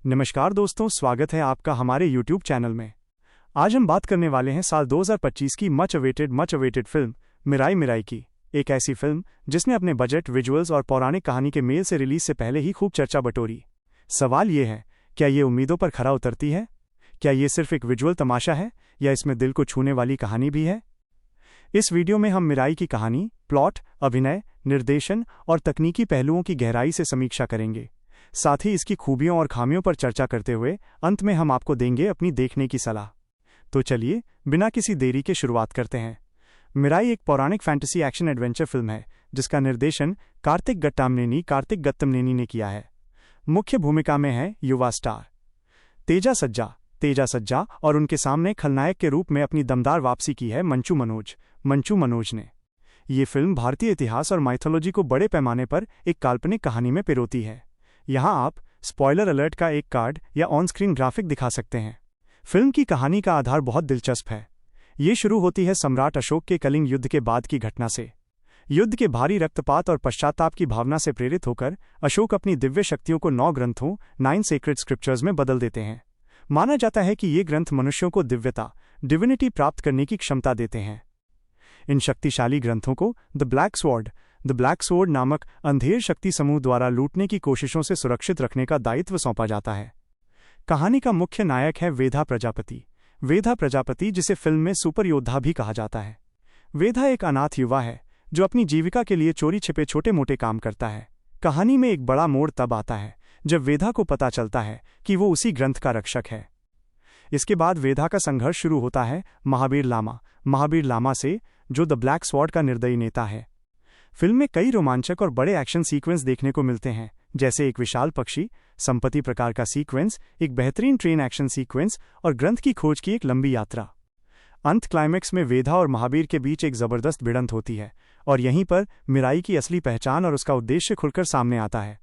नमस्कार दोस्तों, स्वागत है आपका हमारे YouTube चैनल में। आज हम बात करने वाले हैं साल 2025 की much awaited film Mirai Mirai की। एक ऐसी फिल्म जिसने अपने बजट, विजुअल्स और पौराणिक कहानी के मेल से रिलीज से पहले ही खूब चर्चा बटोरी। सवाल ये है, क्या ये उम्मीदों पर खरा उतरती है? क्या ये सिर्फ एक विजुअल तमाशा है या इसमें दिल को छूने वाली कहानी भी है? इस वीडियो में हम मिराई की कहानी, प्लॉट, अभिनय, निर्देशन और तकनीकी पहलुओं की गहराई से समीक्षा करेंगे। साथ ही इसकी खूबियों और खामियों पर चर्चा करते हुए अंत में हम आपको देंगे अपनी देखने की सलाह। तो चलिए बिना किसी देरी के शुरुआत करते हैं। मिराई एक पौराणिक फैंटेसी एक्शन एडवेंचर फिल्म है जिसका निर्देशन कार्तिक गट्टामनेनी ने किया है। मुख्य भूमिका में है युवा स्टार तेजा सज्जा और उनके सामने खलनायक के रूप में अपनी दमदार वापसी की है मंचू मनोज ने। ये फिल्म भारतीय इतिहास और माइथोलॉजी को बड़े पैमाने पर एक काल्पनिक कहानी में पिरोती है। यहाँ आप स्पॉइलर अलर्ट का एक कार्ड या ऑन स्क्रीन ग्राफिक दिखा सकते हैं। फिल्म की कहानी का आधार बहुत दिलचस्प है। ये शुरू होती है सम्राट अशोक के कलिंग युद्ध के बाद की घटना से। युद्ध के भारी रक्तपात और पश्चाताप की भावना से प्रेरित होकर अशोक अपनी दिव्य शक्तियों को 9 ग्रंथों 9 सेक्रेड स्क्रिप्चर्स में बदल देते हैं। माना जाता है कि ये ग्रंथ मनुष्यों को दिव्यता, डिविनिटी प्राप्त करने की क्षमता देते हैं। इन शक्तिशाली ग्रंथों को द ब्लैक स्वॉर्ड नामक अंधेर शक्ति समूह द्वारा लूटने की कोशिशों से सुरक्षित रखने का दायित्व सौंपा जाता है। कहानी का मुख्य नायक है वेधा प्रजापति, जिसे फिल्म में सुपर योद्धा भी कहा जाता है। वेधा एक अनाथ युवा है जो अपनी जीविका के लिए चोरी छिपे छोटे मोटे काम करता है। कहानी में एक बड़ा मोड़ तब आता है जब वेधा को पता चलता है कि वो उसी ग्रंथ का रक्षक है। इसके बाद वेधा का संघर्ष शुरू होता है महावीर लामा से, जो द ब्लैक स्वॉर्ड का निर्दयी नेता है। फिल्म में कई रोमांचक और बड़े एक्शन सीक्वेंस देखने को मिलते हैं, जैसे एक विशाल पक्षी संपत्ति प्रकार का सीक्वेंस, एक बेहतरीन ट्रेन एक्शन सीक्वेंस और ग्रंथ की खोज की एक लंबी यात्रा। अंत क्लाइमेक्स में वेधा और महावीर के बीच एक जबरदस्त भिड़ंत होती है और यहीं पर मिराई की असली पहचान और उसका उद्देश्य खुलकर सामने आता है।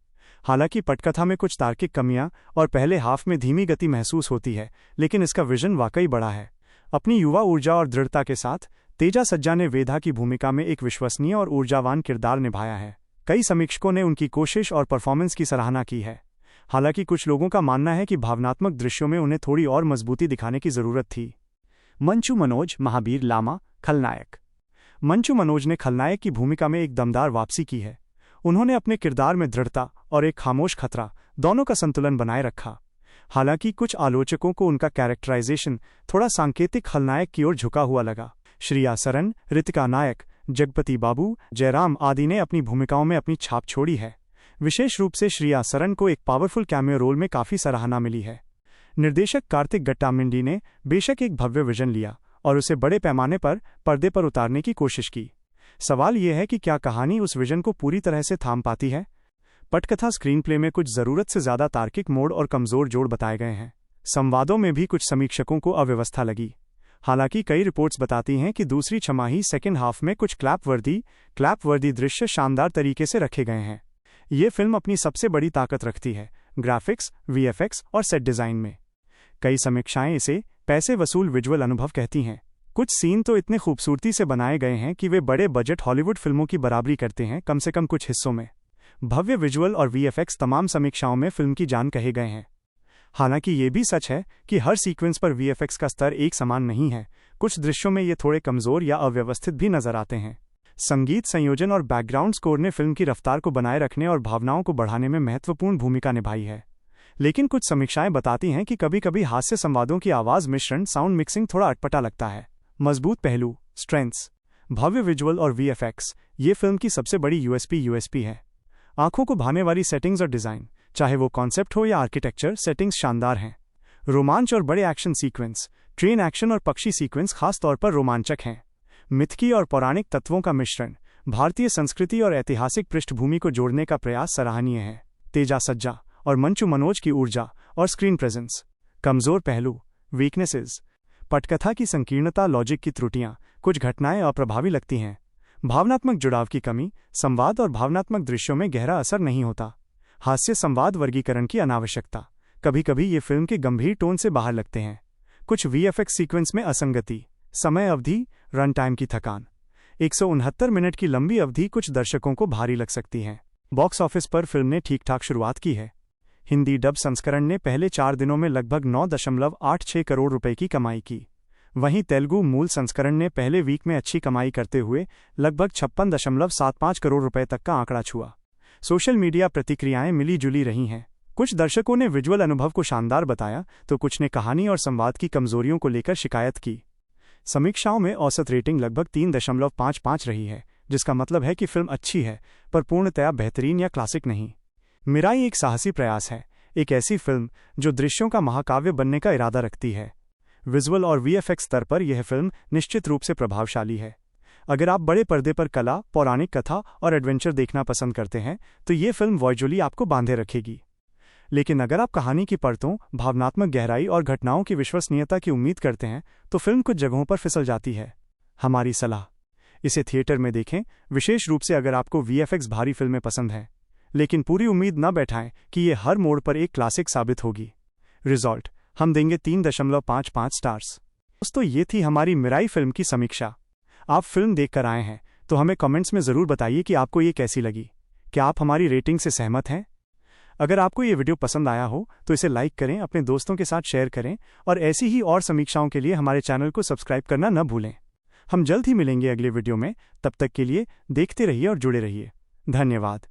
हालांकि पटकथा में कुछ तार्किक कमियां और पहले हाफ में धीमी गति महसूस होती है, लेकिन इसका विजन वाकई बड़ा है। अपनी युवा ऊर्जा और दृढ़ता के साथ तेजा सज्जा ने वेधा की भूमिका में एक विश्वसनीय और ऊर्जावान किरदार निभाया है। कई समीक्षकों ने उनकी कोशिश और परफॉर्मेंस की सराहना की है। हालांकि कुछ लोगों का मानना है कि भावनात्मक दृश्यों में उन्हें थोड़ी और मजबूती दिखाने की जरूरत थी। मंचू मनोज, महावीर लामा, खलनायक। मंचू मनोज ने खलनायक की भूमिका में एक दमदार वापसी की है। उन्होंने अपने किरदार में दृढ़ता और एक खामोश खतरा दोनों का संतुलन बनाए रखा। हालांकि कुछ आलोचकों को उनका कैरेक्टराइजेशन थोड़ा सांकेतिक खलनायक की ओर झुका हुआ लगा। श्रेया सरन, रितिका नायक, जगपति बाबू, जयराम आदि ने अपनी भूमिकाओं में अपनी छाप छोड़ी है। विशेष रूप से श्रेया सरन को एक पावरफुल कैमियो रोल में काफी सराहना मिली है। निर्देशक कार्तिक गट्टामनेनी ने बेशक एक भव्य विजन लिया और उसे बड़े पैमाने पर पर्दे पर उतारने की कोशिश की। सवाल यह है कि क्या कहानी उस विजन को पूरी तरह से थाम पाती है? पटकथा स्क्रीन प्ले में कुछ जरूरत से ज्यादा तार्किक मोड़ और कमजोर जोड़ बताए गए हैं। संवादों में भी कुछ समीक्षकों को अव्यवस्था लगी। हालांकि कई रिपोर्ट्स बताती हैं कि दूसरी छमाही सेकेंड हाफ में कुछ क्लैप वर्दी दृश्य शानदार तरीके से रखे गए हैं। ये फिल्म अपनी सबसे बड़ी ताकत रखती है ग्राफिक्स, वीएफएक्स और सेट डिजाइन में। कई समीक्षाएं इसे पैसे वसूल विजुअल अनुभव कहती हैं। कुछ सीन तो इतने खूबसूरती से बनाए गए हैं कि वे बड़े बजट हॉलीवुड फिल्मों की बराबरी करते हैं, कम से कम कुछ हिस्सों में। भव्य विजुअल और वीएफएक्स तमाम समीक्षाओं में फिल्म की जान कहे गए हैं। हालांकि ये भी सच है कि हर सीक्वेंस पर वीएफएक्स का स्तर एक समान नहीं है। कुछ दृश्यों में ये थोड़े कमजोर या अव्यवस्थित भी नजर आते हैं। संगीत संयोजन और बैकग्राउंड स्कोर ने फिल्म की रफ्तार को बनाए रखने और भावनाओं को बढ़ाने में महत्वपूर्ण भूमिका निभाई है। लेकिन कुछ समीक्षाएं बताती हैं कि कभी कभी हास्य संवादों की आवाज मिश्रण, साउंड मिक्सिंग थोड़ा अटपटा लगता है। मजबूत पहलू, स्ट्रेंथ्स, भव्य विजुअल और वीएफएक्स ये फिल्म की सबसे बड़ी यूएसपी है। आंखों को भाने वाली सेटिंग्स और डिजाइन, चाहे वो कॉन्सेप्ट हो या आर्किटेक्चर, सेटिंग्स शानदार हैं। रोमांच और बड़े एक्शन सीक्वेंस, ट्रेन एक्शन और पक्षी सीक्वेंस खास तौर पर रोमांचक हैं। मिथकी और पौराणिक तत्वों का मिश्रण, भारतीय संस्कृति और ऐतिहासिक पृष्ठभूमि को जोड़ने का प्रयास सराहनीय है। तेजा सज्जा और मंचू मनोज की ऊर्जा और स्क्रीन प्रेजेंस। कमजोर पहलू, वीकनेसेस, पटकथा की संकीर्णता, लॉजिक की त्रुटियां, कुछ घटनाएं अप्रभावी लगती हैं। भावनात्मक जुड़ाव की कमी, संवाद और भावनात्मक दृश्यों में गहरा असर नहीं होता। हास्य संवाद वर्गीकरण की अनावश्यकता, कभी कभी ये फिल्म के गंभीर टोन से बाहर लगते हैं। कुछ वीएफएक्स सीक्वेंस में असंगति, समय अवधि, रन टाइम की थकान। 169 मिनट की लंबी अवधि कुछ दर्शकों को भारी लग सकती है। बॉक्स ऑफिस पर फिल्म ने ठीक ठाक शुरुआत की है। हिंदी डब संस्करण ने पहले 4 दिनों में लगभग 9.86 करोड़ रुपए की कमाई की। वहीं तेलुगु मूल संस्करण ने पहले वीक में अच्छी कमाई करते हुए लगभग 56.75 करोड़ रुपए तक का आंकड़ा छुआ। सोशल मीडिया प्रतिक्रियाएं मिली जुली रही हैं। कुछ दर्शकों ने विजुअल अनुभव को शानदार बताया तो कुछ ने कहानी और संवाद की कमजोरियों को लेकर शिकायत की। समीक्षाओं में औसत रेटिंग लगभग 3.55 रही है, जिसका मतलब है कि फिल्म अच्छी है पर पूर्णतया बेहतरीन या क्लासिक नहीं। मिराई एक साहसी प्रयास है, एक ऐसी फिल्म जो दृश्यों का महाकाव्य बनने का इरादा रखती है। विजुअल और वीएफएक्स स्तर पर यह फिल्म निश्चित रूप से प्रभावशाली है। अगर आप बड़े पर्दे पर कला, पौराणिक कथा और एडवेंचर देखना पसंद करते हैं तो ये फिल्म विजुअली आपको बांधे रखेगी। लेकिन अगर आप कहानी की परतों, भावनात्मक गहराई और घटनाओं की विश्वसनीयता की उम्मीद करते हैं तो फिल्म कुछ जगहों पर फिसल जाती है। हमारी सलाह: इसे थिएटर में देखें, विशेष रूप से अगर आपको वीएफएक्स भारी फिल्में पसंद हैं। लेकिन पूरी उम्मीद न बैठाएं कि ये हर मोड़ पर एक क्लासिक साबित होगी। रिजल्ट: हम देंगे 3.55 स्टार्स। दोस्तों, ये थी हमारी मिराई फिल्म की समीक्षा। आप फिल्म देखकर आए हैं तो हमें कमेंट्स में ज़रूर बताइए कि आपको ये कैसी लगी। क्या आप हमारी रेटिंग से सहमत हैं? अगर आपको ये वीडियो पसंद आया हो तो इसे लाइक करें, अपने दोस्तों के साथ शेयर करें और ऐसी ही और समीक्षाओं के लिए हमारे चैनल को सब्सक्राइब करना न भूलें। हम जल्द ही मिलेंगे अगले वीडियो में। तब तक के लिए देखते रहिए और जुड़े रहिए। धन्यवाद।